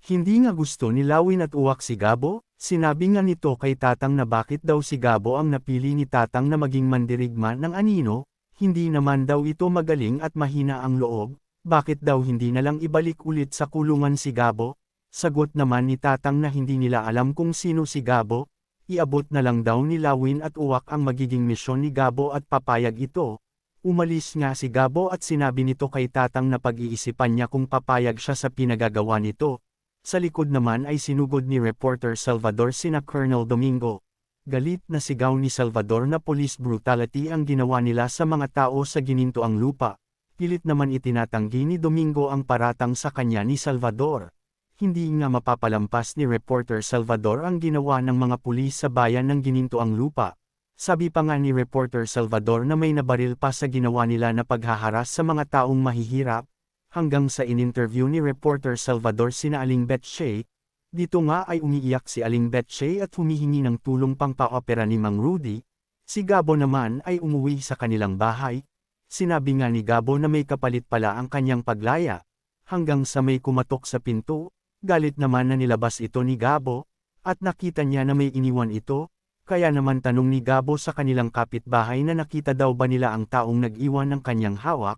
Hindi nga gusto ni Lawin at uwak si Gabo, sinabi nga nito kay Tatang na bakit daw si Gabo ang napili ni Tatang na maging mandirigma ng anino, hindi naman daw ito magaling at mahina ang loob, bakit daw hindi na lang ibalik ulit sa kulungan si Gabo? Sagot naman ni Tatang na hindi nila alam kung sino si Gabo, iabot na lang daw ni Lawin at uwak ang magiging misyon ni Gabo at papayag ito. Umalis nga si Gabo at sinabi nito kay Tatang na pag-iisipan niya kung papayag siya sa pinagagawa nito. Sa likod naman ay sinugod ni reporter Salvador sina Colonel Domingo. Galit na sigaw ni Salvador na police brutality ang ginawa nila sa mga tao sa ginintoang lupa. Pilit naman itinatanggi ni Domingo ang paratang sa kanya ni Salvador. Hindi nga mapapalampas ni reporter Salvador ang ginawa ng mga pulis sa bayan ng ginintoang lupa. Sabi pa nga ni reporter Salvador na may nabaril pa sa ginawa nila na paghaharas sa mga taong mahihirap. Hanggang sa in-interview ni reporter Salvador sina Aling Betche, dito nga ay umiiyak si Aling Betche at humihingi ng tulong pang pa-opera ni Mang Rudy. Si Gabo naman ay umuwi sa kanilang bahay. Sinabi nga ni Gabo na may kapalit pala ang kanyang paglaya. Hanggang sa may kumatok sa pinto, galit naman na nilabas ito ni Gabo, at nakita niya na may iniwan ito, kaya naman tanong ni Gabo sa kanilang kapitbahay na nakita daw ba nila ang taong nag-iwan ng kanyang hawak.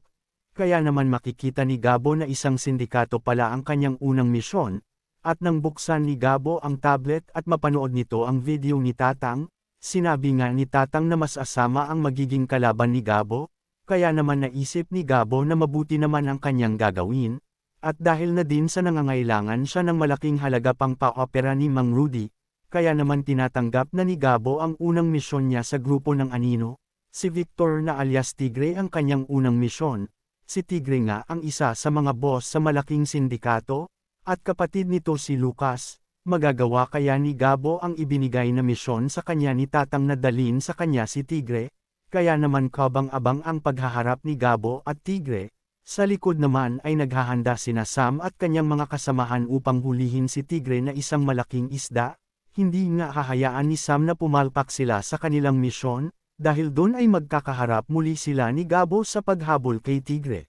Kaya naman makikita ni Gabo na isang sindikato pala ang kanyang unang misyon, at nang buksan ni Gabo ang tablet at mapanood nito ang video ni Tatang, sinabi nga ni Tatang na mas asama ang magiging kalaban ni Gabo, kaya naman naisip ni Gabo na mabuti naman ang kanyang gagawin, at dahil na din sa nangangailangan siya ng malaking halaga pang pa-opera ni Mang Rudy, kaya naman tinatanggap na ni Gabo ang unang misyon niya sa grupo ng anino, si Victor na alias Tigre ang kanyang unang misyon. Si Tigre nga ang isa sa mga boss sa malaking sindikato, at kapatid nito si Lucas. Magagawa kaya ni Gabo ang ibinigay na misyon sa kanya ni Tatang na dalhin sa kanya si Tigre, kaya naman kabang-abang ang paghaharap ni Gabo at Tigre. Sa likod naman ay naghahanda sina Sam at kanyang mga kasamahan upang hulihin si Tigre na isang malaking isda. Hindi nga hahayaan ni Sam na pumalpak sila sa kanilang misyon, dahil doon ay magkakaharap muli sila ni Gabo sa paghabol kay Tigre.